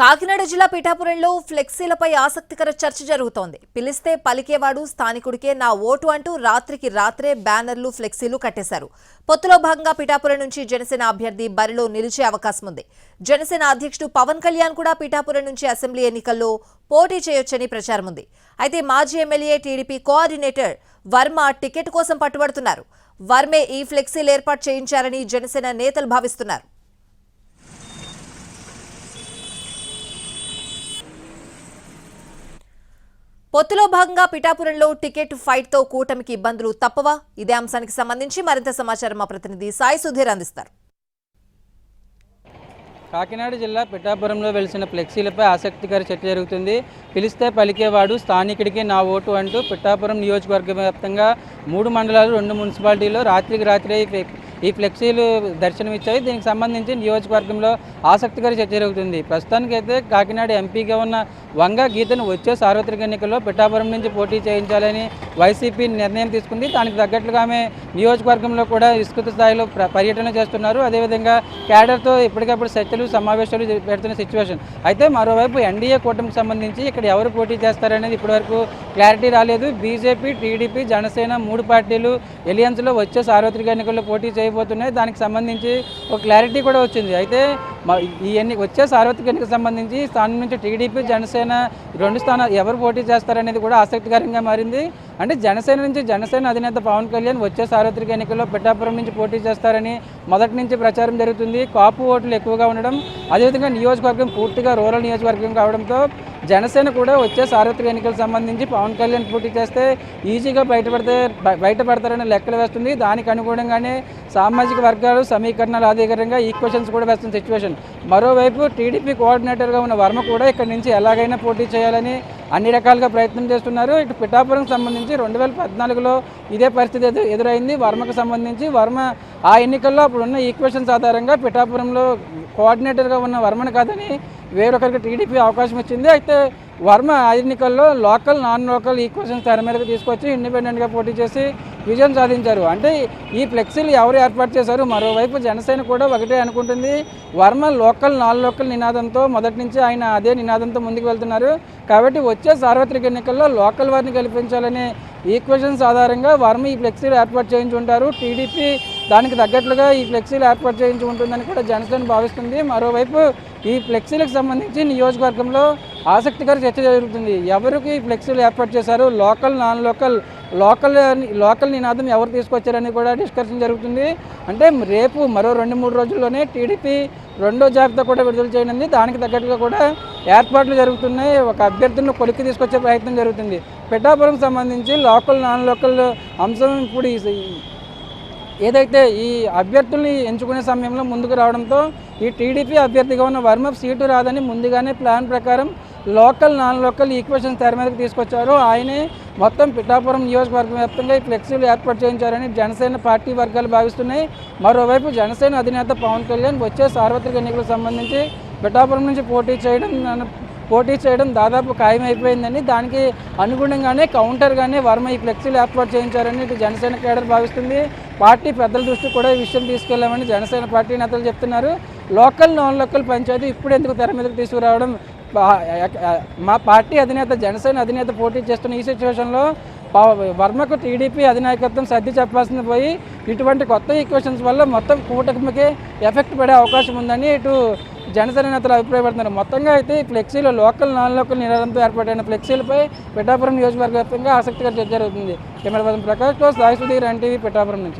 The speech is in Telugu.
కాకినాడ జిల్లా పిఠాపురంలో ఫ్లెక్సీలపై ఆసక్తికర చర్చ జరుగుతోంది. పిలిస్తే పలికేవాడు స్థానికుడికే నా ఓటు అంటూ రాత్రికి రాత్రే బ్యానర్లు, ఫ్లెక్సీలు కట్టేశారు. పొత్తులో భాగంగా పిఠాపురం నుంచి జనసేన అభ్యర్థి బరిలో నిలిచే అవకాశం ఉంది. జనసేన అధ్యక్షుడు పవన్ కళ్యాణ్ కూడా పిఠాపురం నుంచి అసెంబ్లీ ఎన్నికల్లో పోటీ చేయొచ్చని ప్రచారం ఉంది. అయితే మాజీ MLA TDP coordinator Varma ticket కోసం పట్టుబడుతున్నారు. వర్మే ఈ ఫ్లెక్సీలు ఏర్పాటు చేయించారని జనసేన నేతలు భావిస్తున్నారు. పొత్తులో భాగంగా పిఠాపురంలో టికెట్ ఫైట్ తో కూటమికి ఇబ్బందులు తప్పవా? ఇదే అంశానికి సంబంధించి మరింత సమాచారం మా ప్రతినిధి సాయి సుధీర్ అందిస్తారు. కాకినాడ జిల్లా పిఠాపురంలో వెలిసిన ఫ్లెక్సీలపై ఆసక్తికర చర్చ జరుగుతుంది. పిలిస్తే పలికేవాడు స్థానికుడికి నా ఓటు అంటూ పిఠాపురం నియోజకవర్గ వ్యాప్తంగా 3 మండలాలు 2 మున్సిపాలిటీల్లో రాత్రికి రాత్రే ఈ ఫ్లెక్సీలు దర్శనమిచ్చాయి. దీనికి సంబంధించి నియోజకవర్గంలో ఆసక్తికర చర్చ జరుగుతుంది. ప్రస్తుతానికైతే కాకినాడ ఎంపీగా ఉన్న వంగ గీతను వచ్చే సార్వత్రిక ఎన్నికల్లో పిఠాపురం నుంచి పోటీ చేయించాలని వైసీపీ నిర్ణయం తీసుకుంది. దానికి తగ్గట్లుగా ఆమె నియోజకవర్గంలో కూడా విస్తృత స్థాయిలో పర్యటన చేస్తున్నారు. అదేవిధంగా క్యాడర్తో ఎప్పటికప్పుడు చర్చలు, సమావేశాలు పెడుతున్న సిచ్యువేషన్. అయితే మరోవైపు ఎన్డీఏ కూటమికి సంబంధించి ఇక్కడ ఎవరు పోటీ చేస్తారనేది ఇప్పటివరకు క్లారిటీ రాలేదు. బీజేపీ, టీడీపీ, జనసేన 3 పార్టీలు ఎలియన్స్లో వచ్చే సార్వత్రిక ఎన్నికల్లో పోటీ చేయబోతున్నాయి. దానికి సంబంధించి ఒక క్లారిటీ కూడా వచ్చింది. అయితే వచ్చే సార్వత్రిక ఎన్నికకు సంబంధించి స్థానం నుంచి టీడీపీ, జనసేన 2 స్థానాలు ఎవరు పోటీ చేస్తారనేది కూడా ఆసక్తికరంగా మారింది. అంటే జనసేన అధినేత పవన్ కళ్యాణ్ వచ్చే సార్వత్రిక ఎన్నికల్లో పిఠాపురం నుంచి పోటీ చేస్తారని మొదటి నుంచి ప్రచారం జరుగుతుంది. కాపు ఓట్లు ఎక్కువగా ఉండడం, అదేవిధంగా నియోజకవర్గం పూర్తిగా రూరల్ నియోజకవర్గం కావడంతో జనసేన కూడా వచ్చే సార్వత్రిక ఎన్నికలకు సంబంధించి పవన్ కళ్యాణ్ పోటీ చేస్తే ఈజీగా బయటపడతారని లెక్కలు వేస్తుంది. దానికి అనుగుణంగానే సామాజిక వర్గాలు సమీకరణాల ఆధారంగా ఈక్వెషన్స్ కూడా వేస్తున్న సిచ్యువేషన్. మరోవైపు టీడీపీ కోఆర్డినేటర్గా ఉన్న వర్మ కూడా ఇక్కడి నుంచి ఎలాగైనా పోటీ చేయాలని అన్ని రకాలుగా ప్రయత్నం చేస్తున్నారు. ఇటు పిఠాపురం సంబంధించి 2014లో ఇదే పరిస్థితి ఎదురైంది. వర్మకు సంబంధించి వర్మ ఆ ఎన్నికల్లో అప్పుడున్న ఈక్వెషన్స్ ఆధారంగా పిఠాపురంలో కోఆర్డినేటర్గా ఉన్న వర్మను కాదని వేరొకరికి టీడీపీ అవకాశం ఇచ్చింది. అయితే వర్మ ఆ ఎన్నికల్లో లోకల్, నాన్ లోకల్ ఈక్వెషన్స్ తెర మీదకి తీసుకొచ్చి ఇండిపెండెంట్గా పోటీ చేసి విజయం సాధించారు. అంటే ఈ ఫ్లెక్సీలు ఎవరు ఏర్పాటు చేశారు? మరోవైపు జనసేన కూడా ఒకటే అనుకుంటుంది. వర్మ లోకల్, నాన్ లోకల్ నినాదంతో మొదటి నుంచి ఆయన అదే నినాదంతో ముందుకు వెళ్తున్నారు. కాబట్టి వచ్చే సార్వత్రిక ఎన్నికల్లో లోకల్ వారిని గెలిపించాలనే ఈక్వెషన్స్ ఆధారంగా వర్మ ఈ ఫ్లెక్సీలు ఏర్పాటు చేయించి ఉంటారు. టీడీపీ దానికి తగ్గట్లుగా ఈ ఫ్లెక్సీలు ఏర్పాటు చేయించి ఉంటుందని కూడా జనసేన భావిస్తుంది. మరోవైపు ఈ ఫ్లెక్సీలకు సంబంధించి నియోజకవర్గంలో ఆసక్తికర చర్చ జరుగుతుంది. ఎవరికి ఈ ఫ్లెక్సీలు ఏర్పాటు చేశారు, లోకల్, నాన్ లోకల్ నినాదం ఎవరు తీసుకొచ్చారని కూడా డిస్కషన్ జరుగుతుంది. అంటే రేపు మరో 2-3 రోజుల్లోనే టీడీపీ 2వ జాబితా కూడా విడుదల చేయనుంది. దానికి తగ్గట్టుగా కూడా ఏర్పాట్లు జరుగుతున్నాయి. ఒక అభ్యర్థులను కొలిక్కి తీసుకొచ్చే ప్రయత్నం జరుగుతుంది. పిఠాపురం సంబంధించి లోకల్, నాన్ లోకల్ అంశం ఇప్పుడు ఏదైతే ఈ అభ్యర్థుల్ని ఎంచుకునే సమయంలో ముందుకు రావడంతో ఈ టీడీపీ అభ్యర్థిగా ఉన్న వర్మ సీటు రాదని ముందుగానే ప్లాన్ ప్రకారం లోకల్, నాన్ లోకల్ ఈక్వెషన్స్ తెర మీదకి తీసుకొచ్చారు. ఆయనే మొత్తం పిఠాపురం నియోజకవర్గం వ్యాప్తంగా ఈ ఫ్లెక్సీలు ఏర్పాటు చేయించారని జనసేన పార్టీ వర్గాలు భావిస్తున్నాయి. మరోవైపు జనసేన అధినేత పవన్ కళ్యాణ్ వచ్చే సార్వత్రిక ఎన్నికలకు సంబంధించి పిఠాపురం నుంచి పోటీ చేయడం దాదాపు ఖాయమైపోయిందని, దానికి అనుగుణంగానే కౌంటర్గానే వర్మ ఈ ఫ్లెక్సీలు ఏర్పాటు చేయించారని ఇటు జనసేన కేడర్ భావిస్తుంది. పార్టీ పెద్దల దృష్టికి కూడా ఈ విషయం తీసుకెళ్లామని జనసేన పార్టీ నేతలు చెప్తున్నారు. లోకల్, నాన్ లోకల్ పంచాయతీ ఇప్పుడు ఎందుకు తెర మీదకి తీసుకురావడం? మా పార్టీ అధినేత, జనసేన అధినేత పోటీ చేస్తున్న ఈ సిచ్యువేషన్లో వర్మకు టీడీపీ అధినాయకత్వం సర్ది చెప్పాల్సింది పోయి ఇటువంటి కొత్త ఈక్వెషన్స్ వల్ల మొత్తం కూటమికి ఎఫెక్ట్ పడే అవకాశం ఉందని ఇటు జనసేన నేతలు అభిప్రాయపడుతున్నారు. మొత్తంగా అయితే ఈ ఫ్లెక్సీలు లోకల్, నాన్ లోకల్ నినాదంతో ఏర్పాటైన ఫ్లెక్సీలపై పిఠాపురం నియోజకవర్గ వ్యాప్తంగా ఆసక్తికర చర్చ జరుగుతుంది. కెమెరా పర్సన్ ప్రకాష్తో సాయి సుధీర్, ఎన్టీవీ, పిఠాపురం నుంచి.